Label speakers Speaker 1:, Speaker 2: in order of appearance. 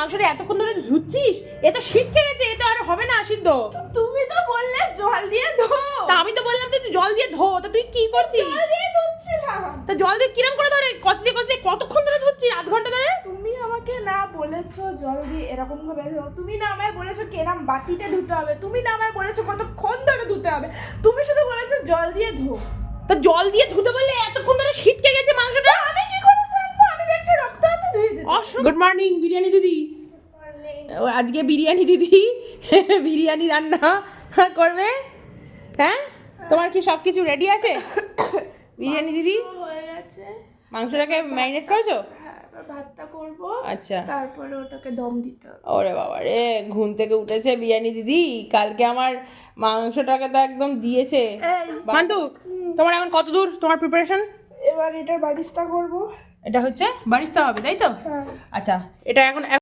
Speaker 1: মাংসটা এতক্ষণ ধরে ধুচ্ছিস? এ তো ছিটকে গেছে, এ তো আর হবে না সিদ্ধ।
Speaker 2: তুমি তো বললে জল দিয়ে ধো।
Speaker 1: তা আমি তো বললাম তুই জল দিয়ে ধো, তা তুই কি করছিস?
Speaker 2: জল দিয়ে ধুচ্ছিলাম।
Speaker 1: তা জল দিয়ে কিরম করে ধরে কচলে কচলে কতক্ষণ ধরে ধুচ্ছিস? আধ ঘন্টা ধরে?
Speaker 2: তুমি আমাকে না বলেছো জল দিয়ে এরকম ভাবে ধো, তুমি না আমায় বলেছো কেরাম বাটিতে ধুতে হবে, তুমি না আমায় বলেছো কতক্ষণ ধরে ধুতে হবে, তুমি শুধু বলেছো জল দিয়ে ধো।
Speaker 1: তা জল দিয়ে ধুতে বললে এতক্ষণ ধরে ছিটকে গেছে মাংসটা।
Speaker 2: আমি কি করে জানবো? আমি দেখছি রক্ত আছে, ধুয়ে যেতে।
Speaker 1: গুড মর্নিং বিরিয়ানি দিদি। ও আজকে বিরিয়ানি দিদি বিরিয়ানি রান্না করবে। হ্যাঁ, তোমার কি সব কিছু রেডি আছে? বিরিয়ানি দিদি
Speaker 2: হয়ে গেছে।
Speaker 1: মাংসটাকে ম্যারিনেট করেছো?
Speaker 2: হ্যাঁ, এবার ভাতটা করবো,
Speaker 1: আচ্ছা।
Speaker 2: তারপরে ওটাকে দম দিতে হবে।
Speaker 1: ওরে বাবা রে, ঘুম থেকে উঠেছে বিরিয়ানি দিদি। কালকে আমার মাংসটাকে তো একদম দিয়েছে।
Speaker 2: এই,
Speaker 1: মান্তু, তোমার এখন কত দূর তোমার প্রিপারেশন?
Speaker 2: এবার এটার বারিস্তা করবো।
Speaker 1: এটা হচ্ছে বারিস্তা হবে, তাই তো?
Speaker 2: হ্যাঁ।
Speaker 1: আচ্ছা, এটা এখন